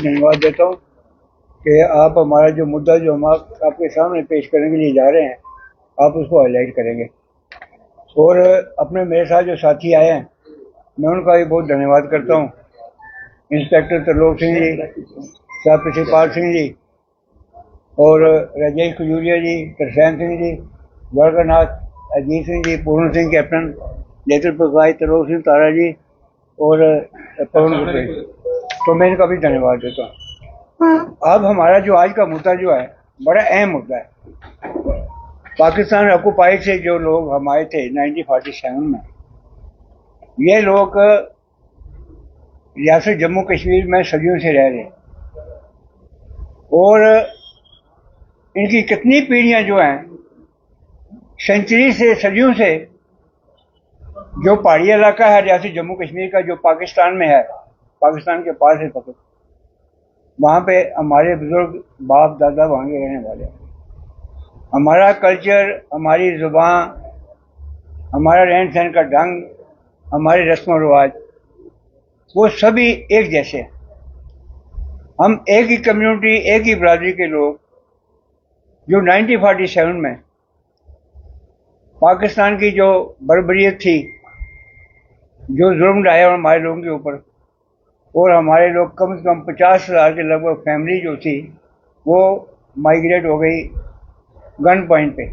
धन्यवाद देता हूँ कि आप हमारा जो मुद्दा जो हम आपके सामने पेश करने के लिए जा रहे हैं, आप उसको हाईलाइट करेंगे। और अपने मेरे साथ जो साथी आए हैं, मैं उनका भी बहुत धन्यवाद करता हूँ। इंस्पेक्टर त्रिलोक सिंह जी, साहब प्रिंसिपाल सिंह जी और राजेश खजूरिया जी, तरसैन सिंह जी, द्वारकानाथ, अजीत सिंह जी, पूर्ण सिंह कैप्टन, नेत्र प्रकाश, त्रिलोक सिंह तारा जी और पवन गुप्ता, तो मैं इनका भी धन्यवाद देता हूँ। अब हमारा जो आज का मुद्दा जो है, बड़ा अहम मुद्दा है। पाकिस्तान ऑक्युपाइड से जो लोग हम आए थे 1947 में, ये लोग रियासत जम्मू कश्मीर में सदियों से रह रहे और इनकी कितनी पीढ़ियां जो हैं, सेंचुरी से, सदियों से जो पहाड़ी इलाका है रियासत जम्मू कश्मीर का, जो पाकिस्तान में है, पाकिस्तान के पास है पकड़, वहाँ पे हमारे बुजुर्ग बाप दादा वहाँ के रहने वाले हैं। हमारा कल्चर, हमारी जुबान, हमारा रहन सहन का ढंग, हमारे रस्म रिवाज, वो सभी एक जैसे हैं। हम एक ही कम्युनिटी, एक ही बरादरी के लोग, जो 1947 में पाकिस्तान की जो बर्बरियत थी, जो जुर्म ढाया हमारे लोगों के ऊपर, और हमारे लोग कम से कम 50,000 के लगभग फैमिली जो थी वो माइग्रेट हो गई गन पॉइंट पे,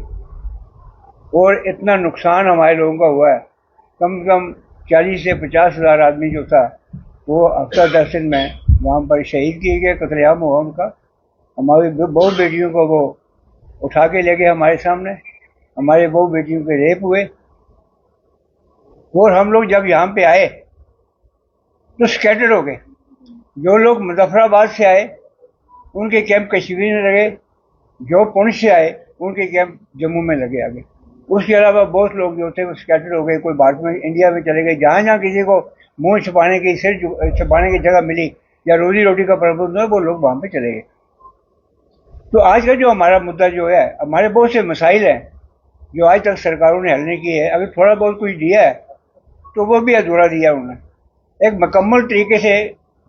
और इतना नुकसान हमारे लोगों का हुआ है। कम से कम 40 से 50,000 आदमी जो था वो हफ्ता 10 दिन में वहाँ पर शहीद किए गए, कत्लेआम हुआ उनका। हमारी बहू बेटियों को वो उठा के ले गए हमारे सामने, हमारे बहू बेटियों के रेप हुए। और हम लोग जब यहाँ पे आए तो स्कैटर्ड हो गए। जो लोग मुजफ्फराबाद से आए उनके कैंप कश्मीर में लगे, जो पुंछ से आए उनके कैंप जम्मू में लगे आगे। उसके अलावा बहुत लोग जो थे वो स्कैटर्ड हो गए, कोई भारत में, इंडिया में चले गए। जहाँ जहाँ किसी को मुंह छुपाने की, सिर छुपाने की जगह मिली या रोजी रोटी का प्रबंध हुआ, वो लोग वहाँ पे चले गए। तो आज का जो हमारा मुद्दा जो है, हमारे बहुत से मसाइल हैं जो आज तक सरकारों ने हल नहीं किए हैं। अगर थोड़ा बहुत कुछ दिया है तो वो भी अधूरा दिया उन्होंने। एक मुकम्मल तरीके से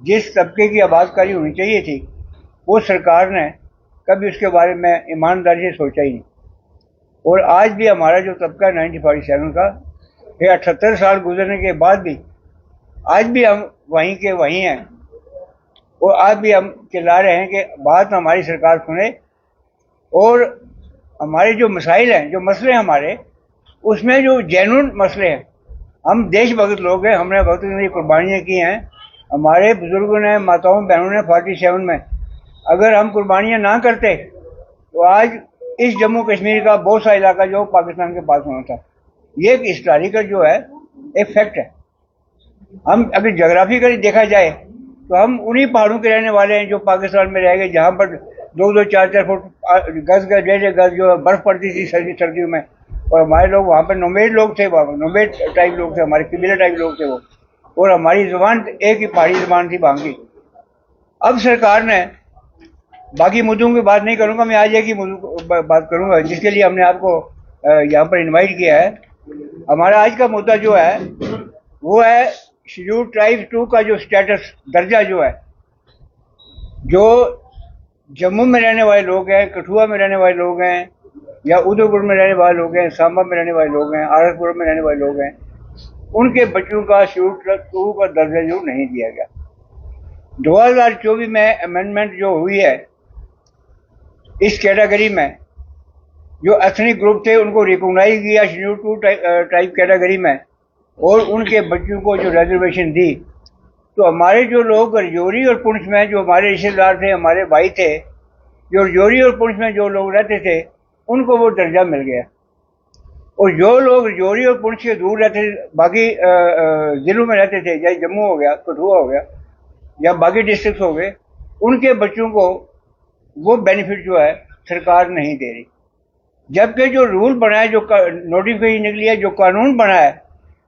जिस तबके की आबादकारी होनी चाहिए थी, वो सरकार ने कभी उसके बारे में ईमानदारी से सोचा ही नहीं। और आज भी हमारा जो तबका है 1947 का, ये 78 साल गुजरने के बाद भी आज भी हम वहीं के वहीं हैं। और आज भी हम चिल्ला रहे हैं कि बात हमारी सरकार सुने, और हमारे जो मसाइल हैं, जो मसले हैं हमारे, उसमें जो जेन्युइन मसले हैं। हम देशभक्त लोग हैं, हमने वक्त की कुर्बानियाँ की हैं। हमारे बुजुर्गों ने, माताओं बहनों ने 47 में, अगर हम कुर्बानियाँ ना करते तो आज इस जम्मू कश्मीर का बहुत सा इलाका जो पाकिस्तान के पास होना था। ये एक हिस्टोरिकल जो है एक फैक्ट है। हम अगर जोग्राफिकली देखा जाए तो हम उन्हीं पहाड़ों के रहने वाले हैं जो पाकिस्तान में रह गए, जहाँ पर 2-2, 4-4 फुट गज गज, 1.5 गज जो बर्फ पड़ती थी सर्दियों में। और हमारे लोग वहाँ पर नोमेड लोग थे, वहाँ नोमेड टाइप लोग थे, हमारे कबीला टाइप लोग थे वो। और हमारी जुबान एक ही पहाड़ी जुबान थी वहाँ की। अब सरकार ने, बाकी मुद्दों की बात नहीं करूंगा, मैं आज एक ही मुद्दों बात करूंगा जिसके लिए हमने आपको यहाँ पर इनवाइट किया है। हमारा आज का मुद्दा जो है वो है शेड्यूल ट्राइब 2 का जो स्टेटस, दर्जा जो है, जो जम्मू में रहने वाले लोग हैं, कठुआ में रहने वाले लोग हैं, या उदयपुर में रहने वाले लोग हैं, सांबा में रहने वाले लोग हैं, आरसपुर में रहने वाले लोग हैं, उनके बच्चों का शेड्यूल 2 का दर्जा जो नहीं दिया गया। 2024 में अमेंडमेंट जो हुई है, इस कैटेगरी में जो एथनिक ग्रुप थे उनको रिकॉग्नाइज किया शेड्यूल 2 ट्राइब कैटेगरी में, और उनके बच्चों को जो रिजर्वेशन दी। तो हमारे जो लोग रजौरी और पुंछ में, जो हमारे रिश्तेदार थे, हमारे भाई थे, जो रजौरी और पुंछ में जो लोग रहते थे, उनको वो दर्जा मिल गया। और जो लोग रजौरी और पुंछ से दूर रहते थे, बाकी जिलों में रहते थे, जैसे जम्मू हो गया, कठुआ हो गया, या बाकी डिस्ट्रिक्ट हो गए, उनके बच्चों को वो बेनिफिट जो है सरकार नहीं दे रही। जबकि जो रूल बना है, जो नोटिफिकेशन निकली है, जो कानून बना है,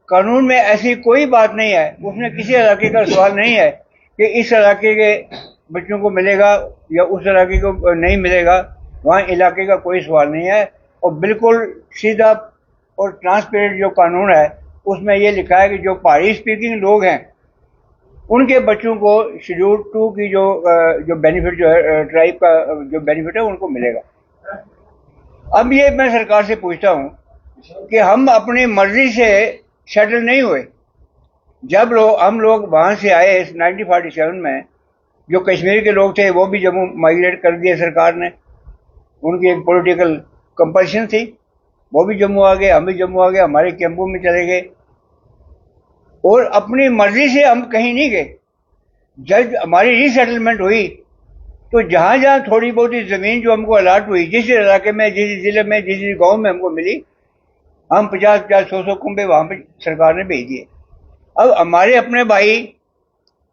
कानून में ऐसी कोई बात नहीं है, उसमें किसी इलाके का सवाल नहीं है कि इस इलाके के बच्चों को मिलेगा या उस इलाके को नहीं मिलेगा। वहाँ इलाके का कोई सवाल नहीं है, और बिल्कुल सीधा और ट्रांसपेरेंट जो कानून है उसमें ये लिखा है कि जो पहाड़ी स्पीकिंग लोग हैं उनके बच्चों को शेड्यूल 2 की जो बेनिफिट जो है, ट्राइब का जो बेनिफिट है उनको मिलेगा। अब ये मैं सरकार से पूछता हूं कि हम अपनी मर्जी से सेटल नहीं हुए। जब हम लोग वहां से आए 1947 में, जो कश्मीर के लोग थे वो भी जम्मू माइग्रेट कर दिए सरकार ने, उनकी एक पॉलिटिकल कंपल्शन थी, वो भी जम्मू आ गए, हम भी जम्मू आ गए, हमारे कैंपों में चले गए और अपनी मर्जी से हम कहीं नहीं गए। जब हमारी रीसेटलमेंट हुई तो जहां जहां थोड़ी बहुत जमीन जो हमको अलाट हुई, जिस इलाके में, जिस जिले में, जिस गांव में हमको मिली, हम 50-50, 100-100 कुंबे वहां पे सरकार ने भेज दिए। अब हमारे अपने भाई,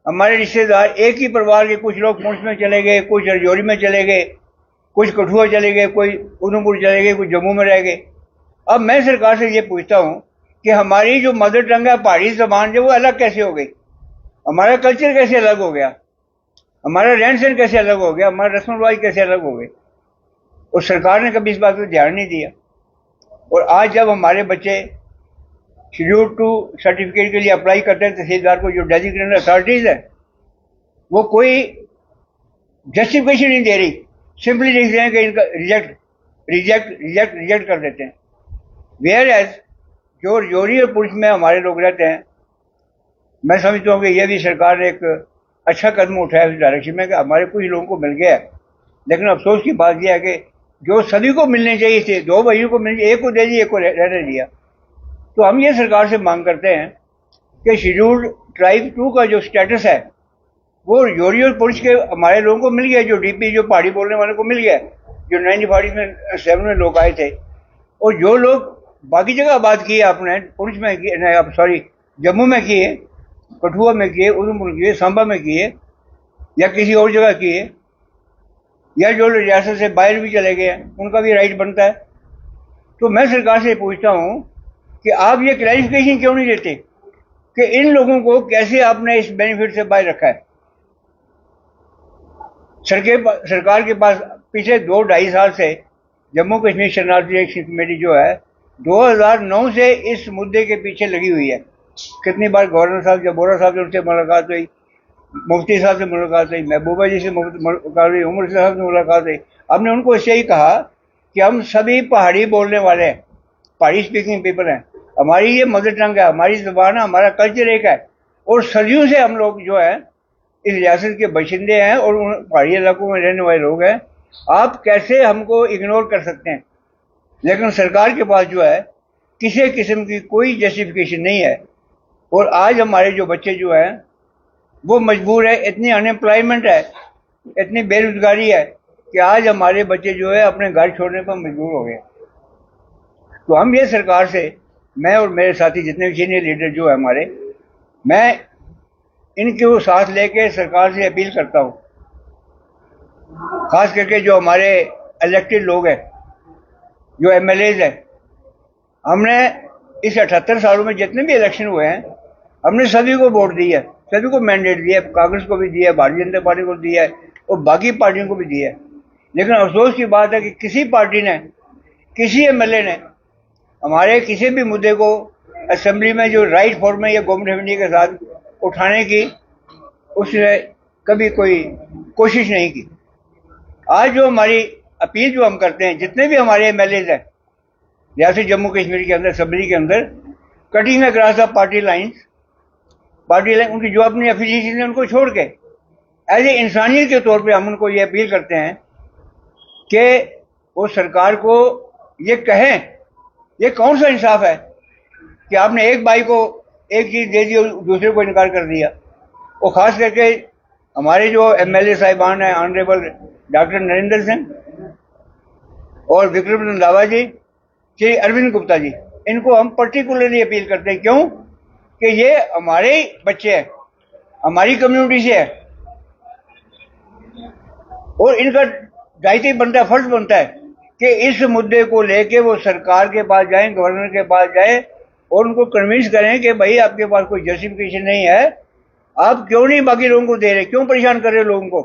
हमारे रिश्तेदार, एक ही परिवार के कुछ लोग पुंछ में चले गए, कुछ रजौरी में चले गए, कुछ कठुआ चले गए, कोई उधमपुर चले गए, कुछ जम्मू में रह गए। अब मैं सरकार से ये पूछता हूं कि हमारी जो मदर टंग है, पहाड़ी जबान जो, वो अलग कैसे हो गई? हमारा कल्चर कैसे अलग हो गया? हमारा रहन सहन कैसे अलग हो गया? हमारा रस्म रिवाज कैसे अलग हो गए? और सरकार ने कभी इस बात पर ध्यान नहीं दिया। और आज जब हमारे बच्चे शेड्यूल 2 सर्टिफिकेट के लिए अप्लाई करते हैं तहसीलदार को, जो डेजिग्नेटेड अथॉरिटीज है, वो कोई जस्टिफिकेशन नहीं दे रही, सिंपली लिख रहे हैं कि इनका रिजेक्ट रिजेक्ट रिजेक्ट रिजेक्ट कर देते हैं। वेयर एज जो रजौरी और पुंछ में हमारे लोग रहते हैं, मैं समझता हूँ कि यह भी सरकार ने एक अच्छा कदम उठाया उस डायरेक्शन में कि हमारे कुछ लोगों को मिल गया है। लेकिन अफसोस की बात यह है कि जो सभी को मिलने चाहिए थे, 2 भाइयों को मिलने, एक को दे दिया, एक को रहने दिया। तो हम ये सरकार से मांग करते हैं कि शेड्यूल ट्राइब 2 का जो स्टेटस है वो रजौरी और पुंछ के हमारे लोगों को मिल गया, जो डीपी, जो पहाड़ी बोलने वाले को मिल गया, जो 1947 में लोग आए थे। और जो लोग बाकी जगह बात की आपने, पुंछ में किए, सॉरी जम्मू में किए, कठुआ में किए, उधमपुर किए, सांबा में किए, या किसी और जगह किए, या जो रियासत से बाहर भी चले गए, उनका भी राइट बनता है। तो मैं सरकार से पूछता हूं कि आप ये क्लैरिफिकेशन क्यों नहीं देते कि इन लोगों को कैसे आपने इस बेनिफिट से बाहर रखा है? सरकार के पास पिछले 2-2.5 साल से जम्मू कश्मीर शरणार्थी एक्शन कमेटी जो है 2009 से इस मुद्दे के पीछे लगी हुई है। कितनी बार गवर्नर साहब, जब बोरा साहब से उनसे मुलाकात हुई, मुफ्ती साहब से मुलाकात हुई, महबूबा जी से मुलाकात हुई, उमर साहब से मुलाकात हुई, हमने उनको इससे ही कहा कि हम सभी पहाड़ी बोलने वाले हैं, पहाड़ी स्पीकिंग पीपल हैं, हमारी ये मदर टंग है, हमारी जुबान है, हमारा कल्चर एक है, और सदियों से हम लोग जो है इस रियासत के बाशिंदे हैं और पहाड़ी इलाकों में रहने वाले लोग हैं। आप कैसे हमको इग्नोर कर सकते हैं? लेकिन सरकार के पास जो है किसी किस्म की कोई जस्टिफिकेशन नहीं है। और आज हमारे जो बच्चे जो हैं वो मजबूर है, इतनी अनएम्प्लॉयमेंट है, इतनी बेरोजगारी है कि आज हमारे बच्चे जो है अपने घर छोड़ने पर मजबूर हो गए। तो हम ये सरकार से, मैं और मेरे साथी जितने भी सीनियर लीडर जो है हमारे, मैं इनके वो साथ लेके सरकार से अपील करता हूँ, खास करके जो हमारे इलेक्टेड लोग हैं, जो एमएलएज हैं, हमने इस 78 सालों में जितने भी इलेक्शन हुए हैं, हमने सभी को वोट दिया है, सभी को मैंडेट दिया है, कांग्रेस को भी दिया है, भारतीय जनता पार्टी को दिया है और बाकी पार्टियों को भी दिया है। लेकिन अफसोस की बात है कि किसी पार्टी ने, किसी एमएलए ने हमारे किसी भी मुद्दे को असेंबली में जो राइट फॉर्म में या गवर्नमेंट असेंबली के साथ उठाने की उसने कभी कोई कोशिश नहीं की। आज जो हमारी अपील जो हम करते हैं, जितने भी हमारे एमएलएज हैं रियासत जम्मू कश्मीर के अंदर, असेंबली के अंदर, cutting across the party line, उनकी जो अपनी एफिलिएशन है उनको छोड़ के एज ए इंसानियत के तौर पे हम उनको ये अपील करते हैं कि वो सरकार को ये कहें, ये कौन सा इंसाफ है कि आपने एक भाई को एक चीज दे दी और दूसरे को इनकार कर दिया। और खास करके हमारे जो एमएलए साहिबान हैं, ऑनरेबल डॉक्टर नरेंद्र सिंह और विक्रम रंधावा जी, श्री अरविंद गुप्ता जी, इनको हम पर्टिकुलरली अपील करते हैं। क्यों? कि ये हमारे बच्चे हैं, हमारी कम्युनिटी से है और इनका दायित्व बनता है, फर्ज बनता है कि इस मुद्दे को लेके वो सरकार के पास जाएं, गवर्नर के पास जाएं और उनको कन्विंस करें कि भाई आपके पास कोई जस्टिफिकेशन नहीं है, आप क्यों नहीं बाकी लोगों को दे रहे, क्यों परेशान कर रहे हो लोगों को।